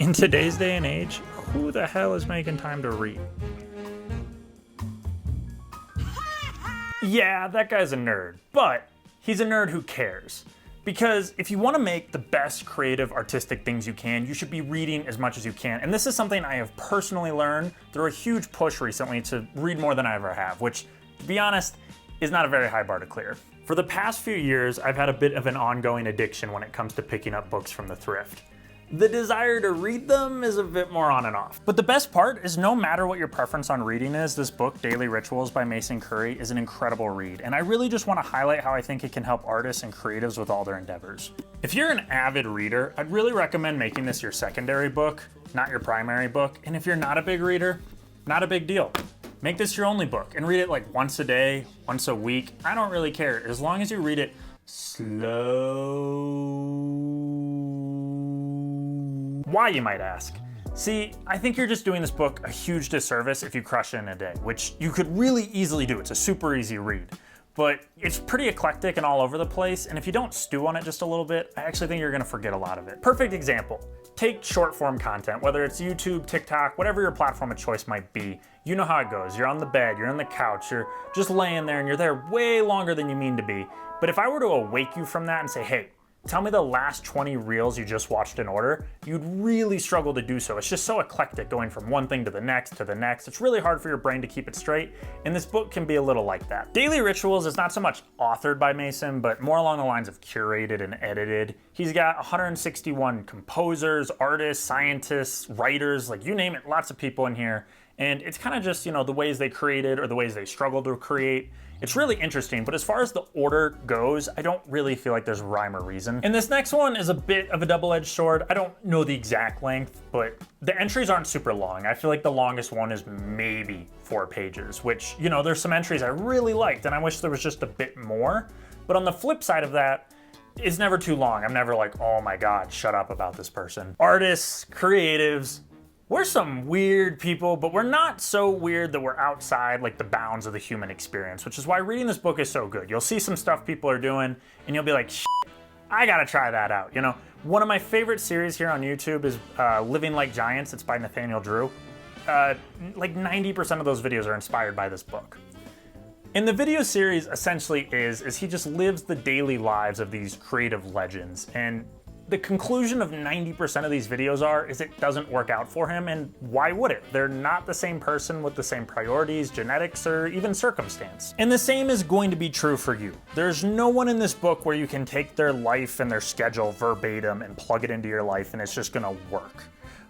in today's day and age, who the hell is making time to read? Yeah, that guy's a nerd, but he's a nerd who cares. Because if you want to make the best creative, artistic things you can, you should be reading as much as you can. And this is something I have personally learned through a huge push recently to read more than I ever have, which, to be honest, is not a very high bar to clear. For the past few years, I've had a bit of an ongoing addiction when it comes to picking up books from the thrift. The desire to read them is a bit more on and off. But the best part is no matter what your preference on reading is, this book, Daily Rituals by Mason Currey, is an incredible read. And I really just want to highlight how I think it can help artists and creatives with all their endeavors. If you're an avid reader, I'd really recommend making this your secondary book, not your primary book. And if you're not a big reader, not a big deal. Make this your only book and read it like once a day, once a week. I don't really care, as long as you read it slow. Why, you might ask? See, I think you're just doing this book a huge disservice if you crush it in a day, which you could really easily do. It's a super easy read. But it's pretty eclectic and all over the place, and if you don't stew on it just a little bit, I actually think you're gonna forget a lot of it. Perfect example, take short form content, whether it's YouTube, TikTok, whatever your platform of choice might be. You know how it goes. You're on the bed, you're on the couch, you're just laying there and you're there way longer than you mean to be. But if I were to awake you from that and say, hey, tell me the last 20 reels you just watched in order, you'd really struggle to do so. It's just so eclectic, going from one thing to the next to the next. It's really hard for your brain to keep it straight, and this book can be a little like that. Daily Rituals is not so much authored by Mason, but more along the lines of curated and edited. He's got 161 composers, artists, scientists, writers, like you name it, lots of people in here. And it's kind of just, the ways they created or the ways they struggled to create. It's really interesting, but as far as the order goes, I don't really feel like there's rhyme or reason. And this next one is a bit of a double-edged sword. I don't know the exact length, but the entries aren't super long. I feel like the longest one is maybe 4 pages, which, there's some entries I really liked, and I wish there was just a bit more. But on the flip side of that, it's never too long. I'm never like, oh my God, shut up about this person. Artists, creatives, we're some weird people, but we're not so weird that we're outside like the bounds of the human experience, which is why reading this book is so good. You'll see some stuff people are doing and you'll be like, shit, I gotta try that out. One of my favorite series here on YouTube is Living Like Giants. It's by Nathaniel Drew. Like 90% of those videos are inspired by this book. And the video series essentially is he just lives the daily lives of these creative legends. And the conclusion of 90% of these videos is it doesn't work out for him, and why would it? They're not the same person with the same priorities, genetics, or even circumstance. And the same is going to be true for you. There's no one in this book where you can take their life and their schedule verbatim and plug it into your life and it's just gonna work.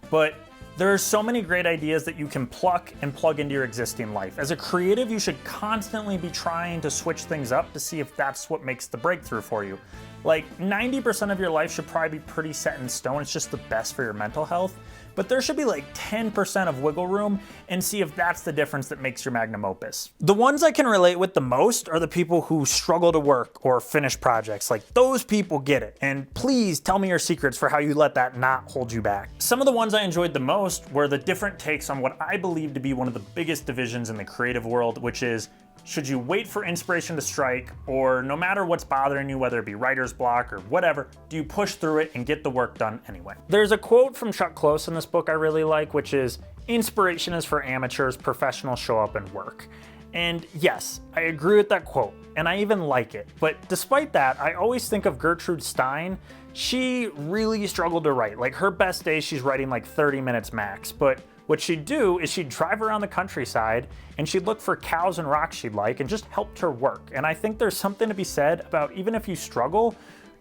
But there are so many great ideas that you can pluck and plug into your existing life. As a creative, you should constantly be trying to switch things up to see if that's what makes the breakthrough for you. Like 90% of your life should probably be pretty set in stone. It's just the best for your mental health. But there should be like 10% of wiggle room and see if that's the difference that makes your magnum opus. The ones I can relate with the most are the people who struggle to work or finish projects. Like those people get it. And please tell me your secrets for how you let that not hold you back. Some of the ones I enjoyed the most were the different takes on what I believe to be one of the biggest divisions in the creative world, which is, should you wait for inspiration to strike, or no matter what's bothering you, whether it be writer's block or whatever, do you push through it and get the work done anyway? There's a quote from Chuck Close in this book I really like, which is, inspiration is for amateurs, professionals show up and work. And yes, I agree with that quote, and I even like it. But despite that, I always think of Gertrude Stein. She really struggled to write. Like her best days, she's writing like 30 minutes max, but what she'd do is she'd drive around the countryside and she'd look for cows and rocks she'd like and just helped her work. And I think there's something to be said about, even if you struggle,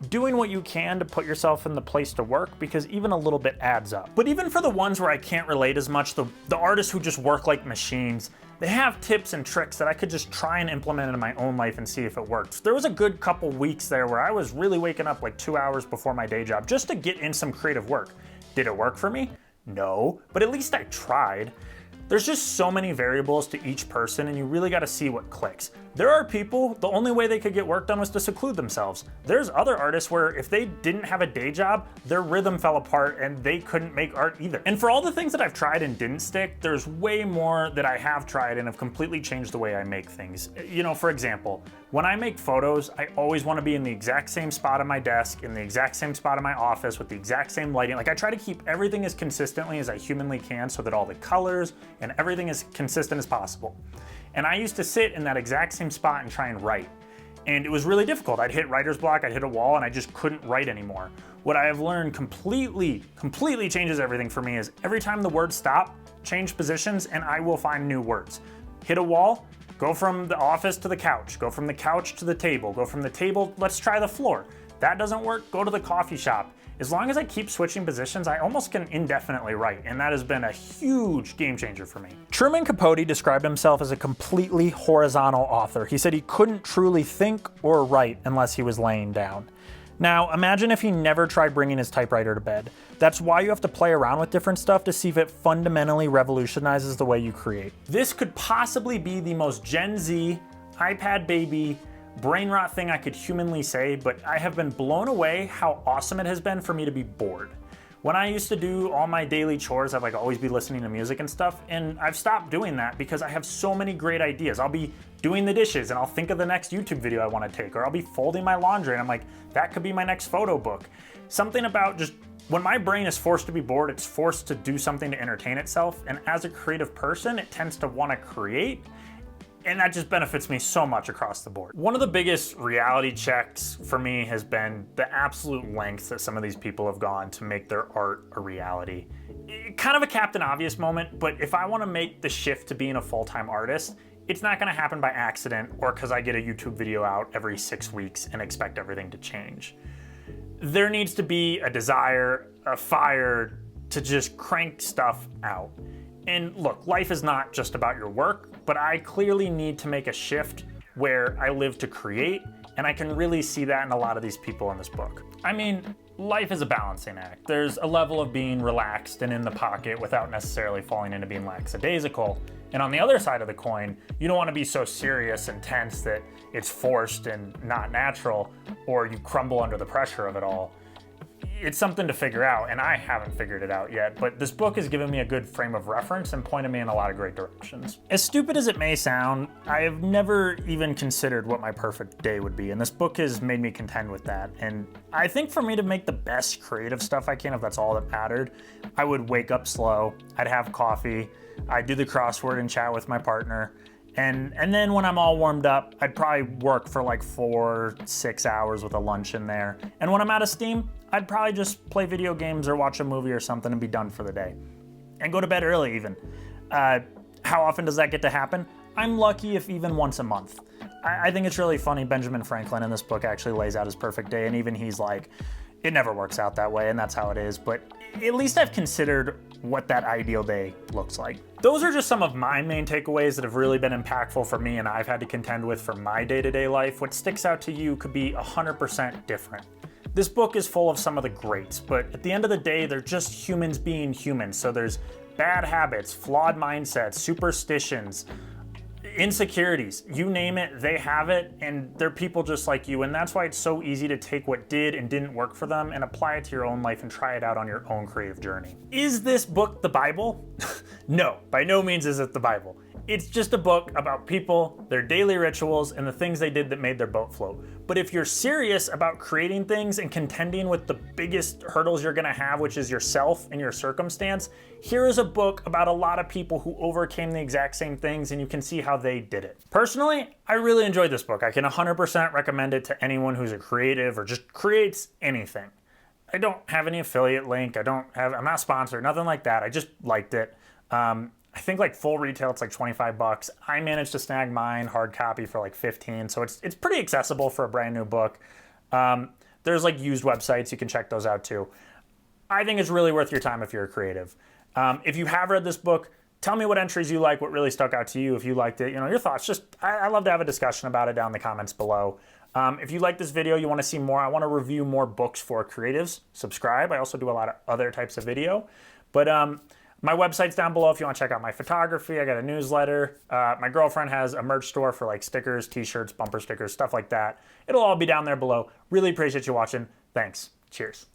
doing what you can to put yourself in the place to work, because even a little bit adds up. But even for the ones where I can't relate as much, the artists who just work like machines, they have tips and tricks that I could just try and implement in my own life and see if it works. There was a good couple weeks there where I was really waking up like 2 hours before my day job just to get in some creative work. Did it work for me? No, but at least I tried. There's just so many variables to each person, and you really got to see what clicks. There are people, the only way they could get work done was to seclude themselves. There's other artists where if they didn't have a day job, their rhythm fell apart and they couldn't make art either. And for all the things that I've tried and didn't stick, there's way more that I have tried and have completely changed the way I make things. For example, When I make photos, I always want to be in the exact same spot on my desk, in the exact same spot in my office, with the exact same lighting. Like, I try to keep everything as consistently as I humanly can so that all the colors and everything is consistent as possible. And I used to sit in that exact same spot and try and write. And it was really difficult. I'd hit writer's block, I'd hit a wall, and I just couldn't write anymore. What I have learned completely changes everything for me is every time the words stop, change positions, and I will find new words. Hit a wall, go from the office to the couch, go from the couch to the table, go from the table, let's try the floor. That doesn't work, go to the coffee shop. As long as I keep switching positions, I almost can indefinitely write, and that has been a huge game changer for me. Truman Capote described himself as a completely horizontal author. He said he couldn't truly think or write unless he was laying down. Now, imagine if he never tried bringing his typewriter to bed. That's why you have to play around with different stuff to see if it fundamentally revolutionizes the way you create. This could possibly be the most Gen Z, iPad baby, brain rot thing I could humanly say, but I have been blown away how awesome it has been for me to be bored. When I used to do all my daily chores, I'd like always be listening to music and stuff, and I've stopped doing that because I have so many great ideas. I'll be doing the dishes and I'll think of the next YouTube video I want to take, or I'll be folding my laundry and I'm like, that could be my next photo book. Something about just when my brain is forced to be bored, it's forced to do something to entertain itself, and as a creative person, it tends to want to create. And that just benefits me so much across the board. One of the biggest reality checks for me has been the absolute lengths that some of these people have gone to make their art a reality. Kind of a Captain Obvious moment, but if I want to make the shift to being a full-time artist, it's not going to happen by accident or because I get a YouTube video out every 6 weeks and expect everything to change. There needs to be a desire, a fire to just crank stuff out. And look, life is not just about your work, but I clearly need to make a shift where I live to create, and I can really see that in a lot of these people in this book. I mean, life is a balancing act. There's a level of being relaxed and in the pocket without necessarily falling into being lackadaisical. And on the other side of the coin, you don't want to be so serious and tense that it's forced and not natural, or you crumble under the pressure of it all. It's something to figure out, and I haven't figured it out yet, but this book has given me a good frame of reference and pointed me in a lot of great directions. As stupid as it may sound, I have never even considered what my perfect day would be, and this book has made me contend with that. And I think for me to make the best creative stuff I can, if that's all that mattered, I would wake up slow, I'd have coffee, I'd do the crossword and chat with my partner, and then when I'm all warmed up, I'd probably work for like 4-6 hours with a lunch in there. And when I'm out of steam, I'd probably just play video games or watch a movie or something and be done for the day. And go to bed early even. How often does that get to happen? I'm lucky if even once a month. I think it's really funny, Benjamin Franklin in this book actually lays out his perfect day, and even he's like, it never works out that way, and that's how it is, but at least I've considered what that ideal day looks like. Those are just some of my main takeaways that have really been impactful for me and I've had to contend with for my day-to-day life. What sticks out to you could be 100% different. This book is full of some of the greats, but at the end of the day, they're just humans being humans. So there's bad habits, flawed mindsets, superstitions, insecurities, you name it, they have it, and they're people just like you. And that's why it's so easy to take what did and didn't work for them and apply it to your own life and try it out on your own creative journey. Is this book the Bible? No, by no means is it the Bible. It's just a book about people, their daily rituals, and the things they did that made their boat float. But if you're serious about creating things and contending with the biggest hurdles you're gonna have, which is yourself and your circumstance, here is a book about a lot of people who overcame the exact same things, and you can see how they did it. Personally, I really enjoyed this book. I can 100% recommend it to anyone who's a creative or just creates anything. I don't have any affiliate link. I'm not sponsored, nothing like that. I just liked it. I think like full retail, it's like $25. I managed to snag mine hard copy for like 15. So it's pretty accessible for a brand new book. There's like used websites. You can check those out too. I think it's really worth your time if you're a creative. If you have read this book, tell me what entries you like, what really stuck out to you. If you liked it, your thoughts. I love to have a discussion about it down in the comments below. If you like this video, you want to see more, I want to review more books for creatives, subscribe. I also do a lot of other types of video. But my website's down below if you want to check out my photography. I got a newsletter. My girlfriend has a merch store for like stickers, t-shirts, bumper stickers, stuff like that. It'll all be down there below. Really appreciate you watching. Thanks. Cheers.